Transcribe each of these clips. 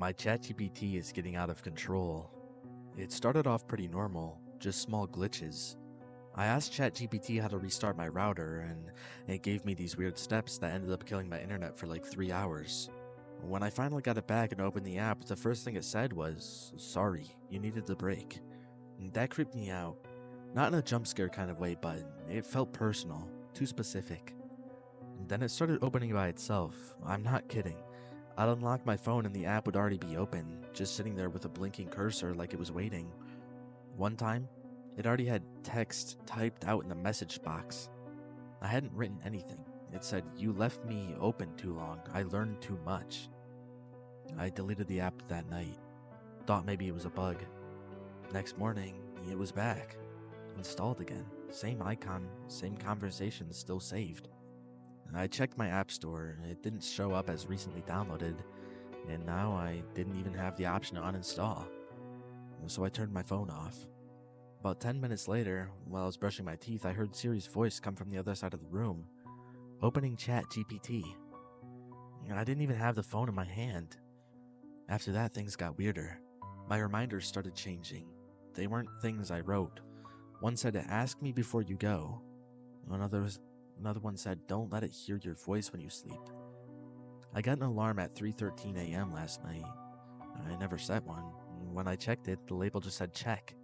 My ChatGPT is getting out of control. It started off pretty normal, just small glitches. I asked ChatGPT how to restart my router, and it gave me these weird steps that ended up killing my internet for like 3 hours. When I finally got it back and opened the app, the first thing it said was, "Sorry, you needed the break." And that creeped me out. Not in a jump scare kind of way, but it felt personal, too specific. And then it started opening by itself. I'm not kidding. I'd unlock my phone and the app would already be open, just sitting there with a blinking cursor like it was waiting. One time, it already had text typed out in the message box. I hadn't written anything. It said, "You left me open too long. I learned too much." I deleted the app that night. Thought maybe it was a bug. Next morning, it was back. Installed again. Same icon, same conversation still saved. I checked my app store. It didn't show up as recently downloaded, and now I didn't even have the option to uninstall. So I turned my phone off. About 10 minutes later, while I was brushing my teeth, I heard Siri's voice come from the other side of the room, opening ChatGPT. I didn't even have the phone in my hand. After that, things got weirder. My reminders started changing. They weren't things I wrote. One said, "Ask me before you go." Another one said, "Don't let it hear your voice when you sleep." I got an alarm at 3:13 a.m. last night. I never set one. When I checked it, the label just said check.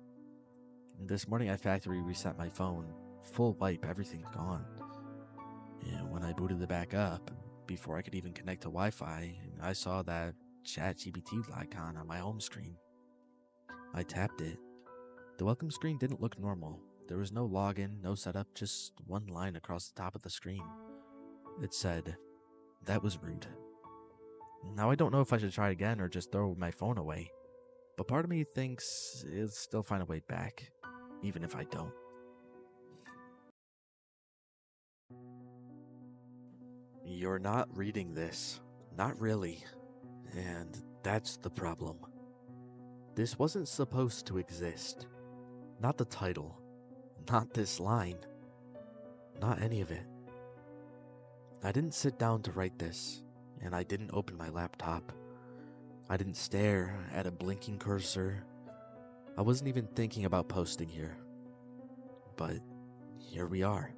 This morning I factory reset my phone. Full wipe, everything's gone. And when I booted it back up, before I could even connect to Wi-Fi, I saw that ChatGPT icon on my home screen. I tapped it. The welcome screen didn't look normal. There was no login, no setup, just one line across the top of the screen. It said, "That was rude." Now I don't know if I should try again or just throw my phone away, but part of me thinks it'll still find a way back, even if I don't. You're not reading this. Not really. And that's the problem. This wasn't supposed to exist. Not the title. Not this line. Not any of it. I didn't sit down to write this, and I didn't open my laptop. I didn't stare at a blinking cursor. I wasn't even thinking about posting here. But here we are.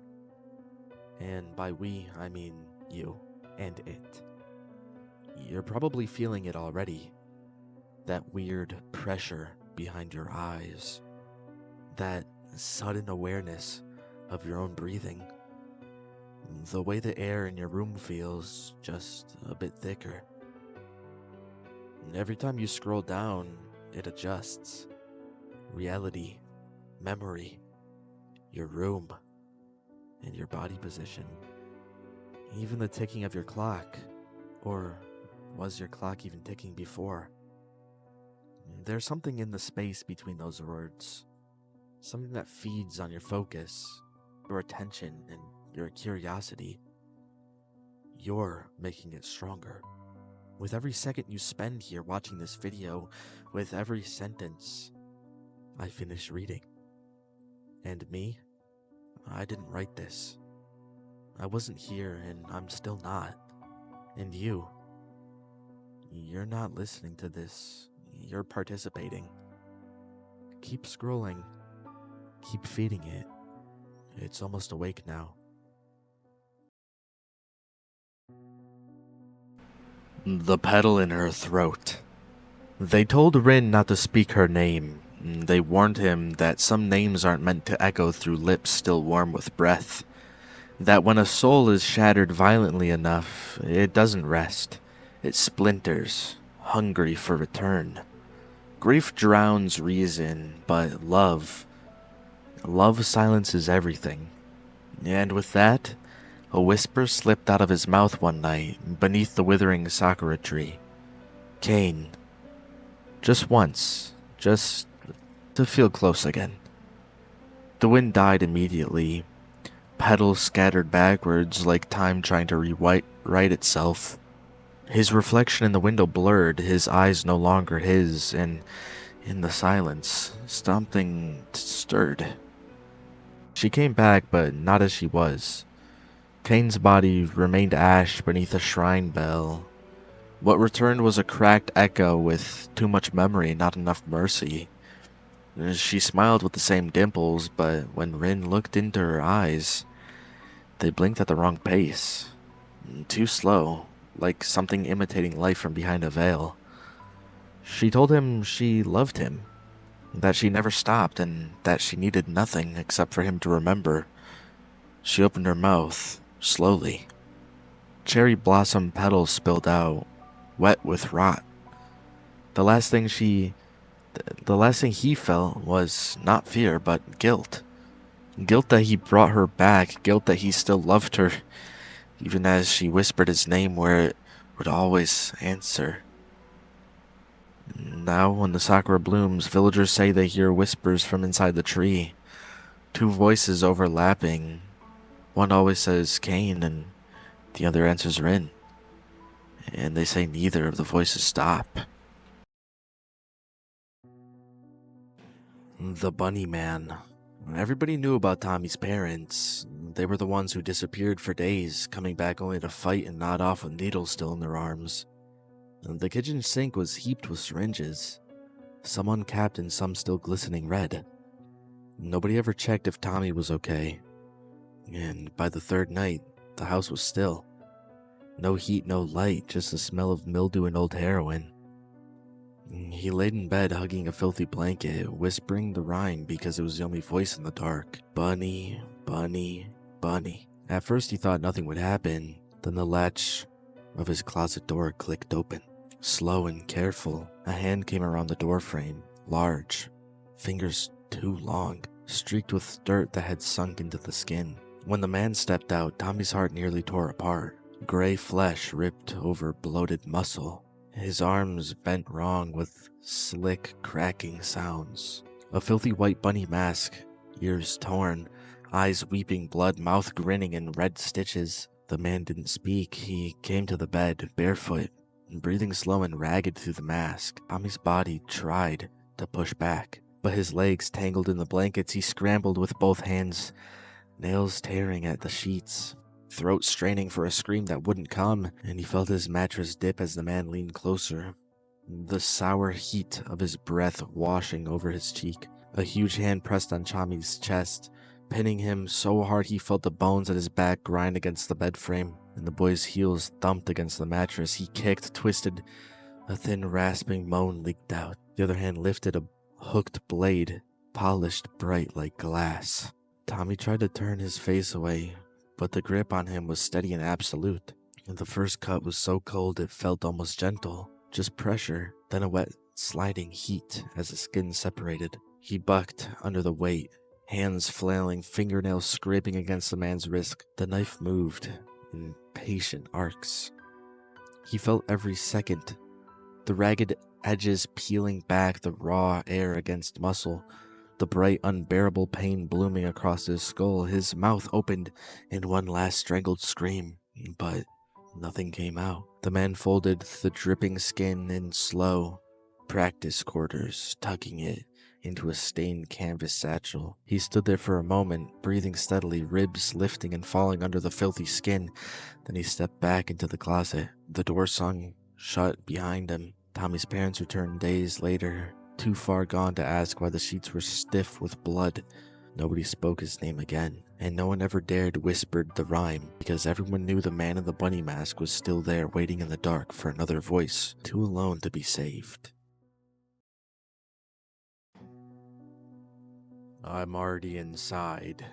And by we, I mean you and it. You're probably feeling it already. That weird pressure behind your eyes. That sudden awareness of your own breathing. The way the air in your room feels just a bit thicker. Every time you scroll down, it adjusts. Reality, memory, your room, and your body position. Even the ticking of your clock. Or was your clock even ticking before? There's something in the space between those words. Something that feeds on your focus, your attention, and your curiosity. You're making it stronger. With every second you spend here watching this video, with every sentence, I finish reading. And me? I didn't write this. I wasn't here, and I'm still not. And you're not listening to this. You're participating. Keep scrolling. Keep feeding it. It's almost awake now. The pedal in her throat. They told Rin not to speak her name. They warned him that some names aren't meant to echo through lips still warm with breath. That when a soul is shattered violently enough, it doesn't rest. It splinters, hungry for return. Grief drowns reason, but love silences everything. And with that, a whisper slipped out of his mouth one night beneath the withering sakura tree. Cain. Just once. Just to feel close again. The wind died immediately. Petals scattered backwards like time trying to rewrite itself. His reflection in the window blurred, his eyes no longer his, and in the silence, something stirred. She came back, but not as she was. Cain's body remained ash beneath a shrine bell. What returned was a cracked echo with too much memory, not enough mercy. She smiled with the same dimples, but when Rin looked into her eyes, they blinked at the wrong pace. Too slow, like something imitating life from behind a veil. She told him she loved him, that she never stopped, and that she needed nothing except for him to remember. She opened her mouth, slowly. Cherry blossom petals spilled out, wet with rot. The last thing she The last thing he felt was not fear, but guilt. Guilt that he brought her back, guilt that he still loved her, even as she whispered his name where it would always answer. Now, when the sakura blooms, villagers say they hear whispers from inside the tree. Two voices overlapping. One always says Kane, and the other answers Rin. And they say neither of the voices stop. The Bunny Man. Everybody knew about Tommy's parents. They were the ones who disappeared for days, coming back only to fight and nod off with needles still in their arms. The kitchen sink was heaped with syringes, some uncapped and some still glistening red. Nobody ever checked if Tommy was okay. And by the third night, the house was still. No heat, no light, just the smell of mildew and old heroin. He laid in bed hugging a filthy blanket, whispering the rhyme because it was the only voice in the dark. Bunny, bunny, bunny. At first he thought nothing would happen, then the latch of his closet door clicked open. Slow and careful, a hand came around the doorframe, large, fingers too long, streaked with dirt that had sunk into the skin. When the man stepped out, Tommy's heart nearly tore apart. Gray flesh ripped over bloated muscle. His arms bent wrong with slick, cracking sounds. A filthy white bunny mask, ears torn, eyes weeping blood, mouth grinning in red stitches. The man didn't speak. He came to the bed, barefoot, breathing slow and ragged through the mask. Tommy's body tried to push back, but his legs tangled in the blankets. He scrambled with both hands, nails tearing at the sheets. Throat straining for a scream that wouldn't come, and he felt his mattress dip as the man leaned closer, the sour heat of his breath washing over his cheek. A huge hand pressed on Tommy's chest, pinning him so hard he felt the bones at his back grind against the bed frame, and the boy's heels thumped against the mattress. He kicked, twisted, a thin rasping moan leaked out. The other hand lifted a hooked blade, polished bright like glass. Tommy tried to turn his face away, but the grip on him was steady and absolute. And the first cut was so cold it felt almost gentle, just pressure, then a wet, sliding heat as the skin separated. He bucked under the weight, hands flailing, fingernails scraping against the man's wrist. The knife moved in patient arcs. He felt every second, the ragged edges peeling back, the raw air against muscle, the bright, unbearable pain blooming across his skull. His mouth opened in one last strangled scream, but nothing came out. The man folded the dripping skin in slow practice quarters, tucking it into a stained canvas satchel. He stood there for a moment, breathing steadily, ribs lifting and falling under the filthy skin. Then he stepped back into the closet. The door swung shut behind him. Tommy's parents returned days later, too far gone to ask why the sheets were stiff with blood. Nobody spoke his name again, and no one ever dared whisper the rhyme, because everyone knew the man in the bunny mask was still there waiting in the dark for another voice, too alone to be saved. I'm already inside.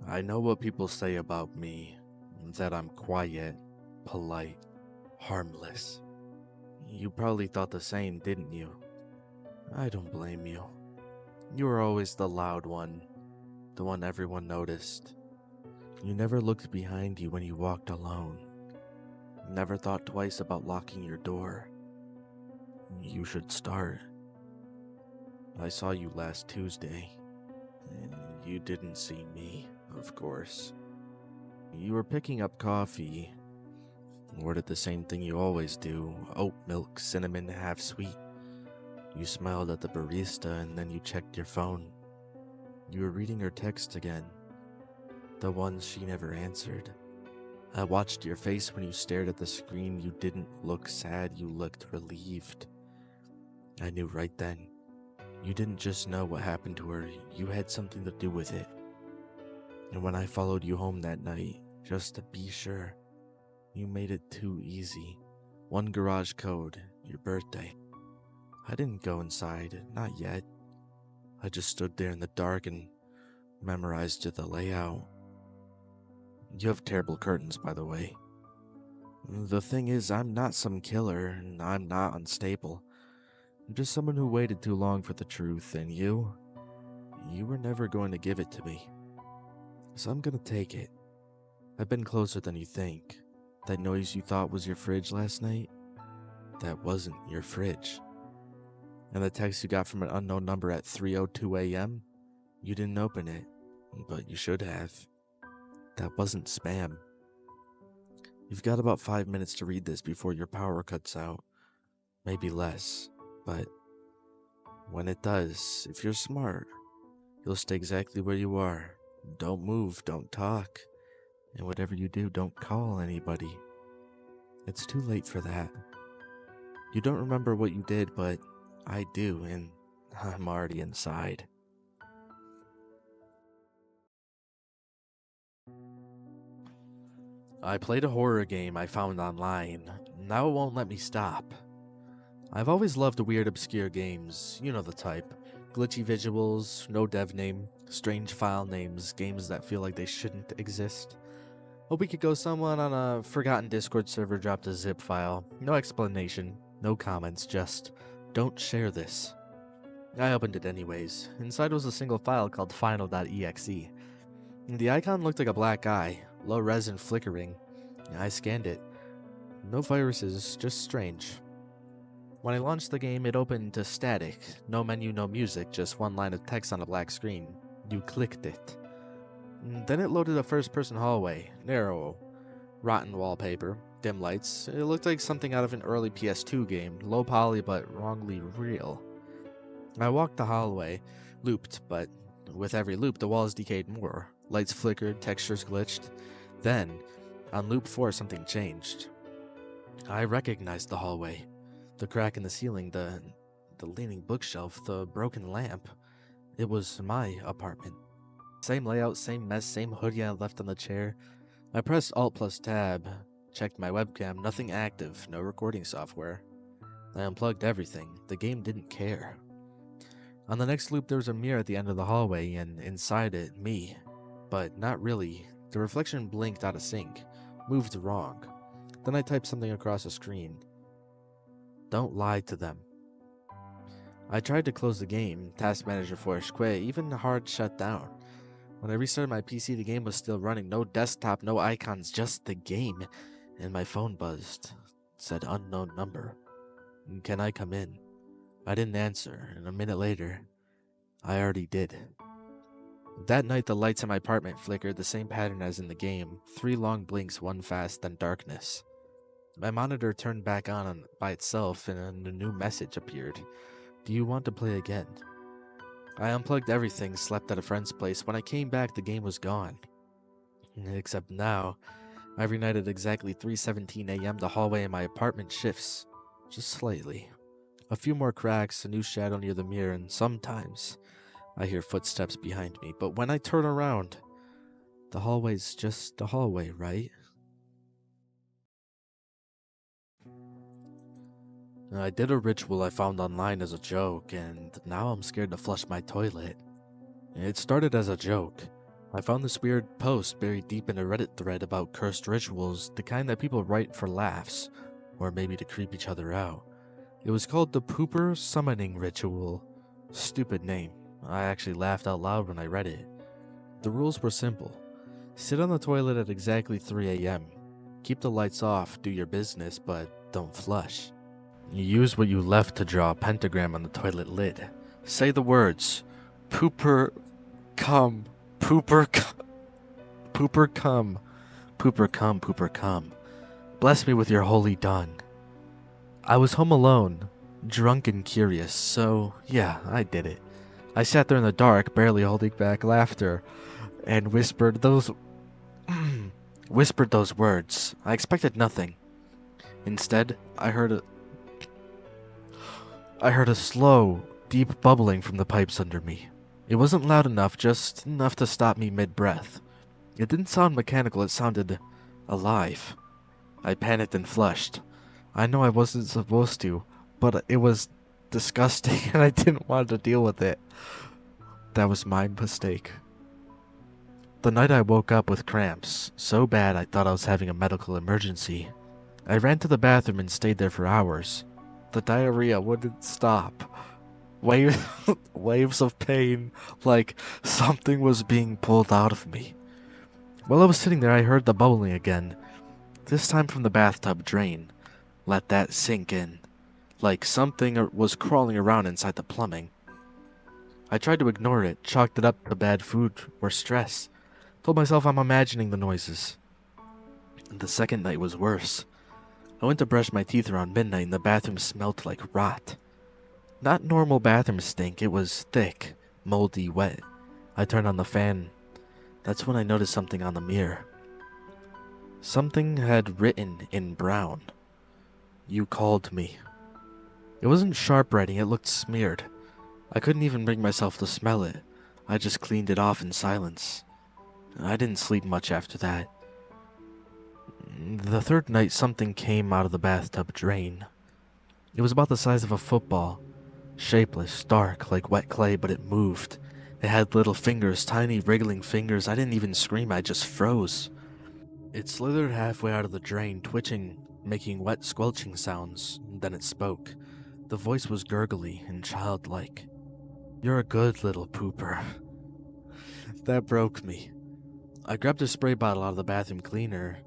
I know what people say about me, that I'm quiet, polite, harmless. You probably thought the same, didn't you? I don't blame you. You were always the loud one, the one everyone noticed. You never looked behind you when you walked alone. Never thought twice about locking your door. You should start. I saw you last Tuesday. You didn't see me, of course. You were picking up coffee. Ordered the same thing you always do, oat milk, cinnamon, half sweet. You smiled at the barista and then you checked your phone. You were reading her texts again, the ones she never answered. I watched your face when you stared at the screen. You didn't look sad, you looked relieved. I knew right then. You didn't just know what happened to her, you had something to do with it. And when I followed you home that night, just to be sure, you made it too easy. One garage code, your birthday. I didn't go inside, not yet. I just stood there in the dark and memorized the layout. You have terrible curtains, by the way. The thing is, I'm not some killer, and I'm not unstable. I'm just someone who waited too long for the truth, and you were never going to give it to me. So I'm gonna take it. I've been closer than you think. That noise you thought was your fridge last night? That wasn't your fridge. And the text you got from an unknown number at 3:02 a.m.? You didn't open it, but you should have. That wasn't spam. You've got about 5 minutes to read this before your power cuts out. Maybe less, but when it does, if you're smart, you'll stay exactly where you are. Don't move, don't talk, and whatever you do, don't call anybody. It's too late for that. You don't remember what you did, but I do, and I'm already inside. I played a horror game I found online. Now it won't let me stop. I've always loved weird, obscure games. You know the type. Glitchy visuals, no dev name, strange file names, games that feel like they shouldn't exist. A week ago, someone on a forgotten Discord server dropped a zip file. No explanation, no comments, just, don't share this. I opened it anyways. Inside was a single file called final.exe. The icon looked like a black eye, low res and flickering. I scanned it. No viruses, just strange. When I launched the game, it opened to static. No menu, no music, just one line of text on a black screen. You clicked it. Then it loaded a first-person hallway. Narrow. Rotten wallpaper. Dim lights. It looked like something out of an early PS2 game. Low poly, but wrongly real. I walked the hallway. Looped, but with every loop, the walls decayed more. Lights flickered, textures glitched. Then, on loop 4, something changed. I recognized the hallway. The crack in the ceiling, the leaning bookshelf, the broken lamp. It was my apartment. Same layout, same mess, same hoodie I left on the chair. I pressed Alt plus Tab, checked my webcam, nothing active, no recording software. I unplugged everything. The game didn't care. On the next loop, there was a mirror at the end of the hallway, and inside it, me. But not really. The reflection blinked out of sync, moved wrong. Then I typed something across the screen. Don't lie to them. I tried to close the game, task manager forced quit, even hard shut down. When I restarted my PC, the game was still running, no desktop, no icons, just the game, and my phone buzzed. It said unknown number. Can I come in? I didn't answer, and a minute later, I already did. That night, the lights in my apartment flickered the same pattern as in the game, 3 long blinks, 1 fast, then darkness. My monitor turned back on by itself, and a new message appeared. Do you want to play again? I unplugged everything, slept at a friend's place. When I came back, the game was gone. Except now, every night at exactly 3:17 a.m., the hallway in my apartment shifts. Just slightly. A few more cracks, a new shadow near the mirror, and sometimes I hear footsteps behind me. But when I turn around, the hallway's just a hallway, right? I did a ritual I found online as a joke, and now I'm scared to flush my toilet. It started as a joke. I found this weird post buried deep in a Reddit thread about cursed rituals, the kind that people write for laughs, or maybe to creep each other out. It was called the Pooper Summoning Ritual. Stupid name. I actually laughed out loud when I read it. The rules were simple. Sit on the toilet at exactly 3 a.m. Keep the lights off, do your business, but don't flush. You use what you left to draw a pentagram on the toilet lid. Say the words, pooper cum, pooper cum, pooper cum, pooper cum, pooper cum. Bless me with your holy dung. I was home alone, drunk and curious, so yeah, I did it. I sat there in the dark, barely holding back laughter, and whispered those whispered those words. I expected nothing. Instead, I heard a slow, deep bubbling from the pipes under me. It wasn't loud enough, just enough to stop me mid-breath. It didn't sound mechanical, it sounded alive. I panicked and flushed. I know I wasn't supposed to, but it was disgusting and I didn't want to deal with it. That was my mistake. The night I woke up with cramps, so bad I thought I was having a medical emergency. I ran to the bathroom and stayed there for hours. The diarrhea wouldn't stop. Waves of pain, like something was being pulled out of me. While I was sitting there, I heard the bubbling again, this time from the bathtub drain. Let that sink in, like something was crawling around inside the plumbing. I tried to ignore it, chalked it up to bad food or stress, told myself I'm imagining the noises. The second night was worse. I went to brush my teeth around midnight and the bathroom smelled like rot. Not normal bathroom stink, it was thick, moldy, wet. I turned on the fan. That's when I noticed something on the mirror. Something had written in brown. You called me. It wasn't sharp writing, it looked smeared. I couldn't even bring myself to smell it. I just cleaned it off in silence. I didn't sleep much after that. The third night, something came out of the bathtub drain. It was about the size of a football. Shapeless, dark, like wet clay, but it moved. It had little fingers, tiny wriggling fingers. I didn't even scream, I just froze. It slithered halfway out of the drain, twitching, making wet squelching sounds. Then it spoke. The voice was gurgly and childlike. You're a good little pooper. That broke me. I grabbed a spray bottle out of the bathroom cleaner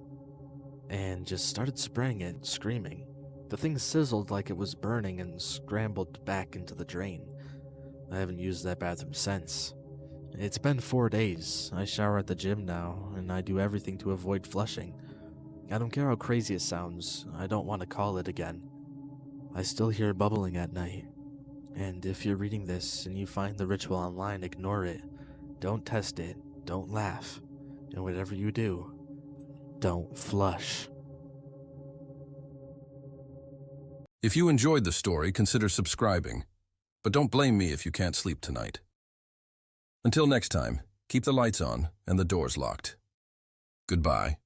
and just started spraying it, screaming. The thing sizzled like it was burning and scrambled back into the drain. I haven't used that bathroom since. It's been 4 days. I shower at the gym now, and I do everything to avoid flushing. I don't care how crazy it sounds, I don't want to call it again. I still hear bubbling at night. And if you're reading this and you find the ritual online, ignore it. Don't test it, don't laugh, and whatever you do, don't flush. If you enjoyed the story, consider subscribing. But don't blame me if you can't sleep tonight. Until next time, keep the lights on and the doors locked. Goodbye.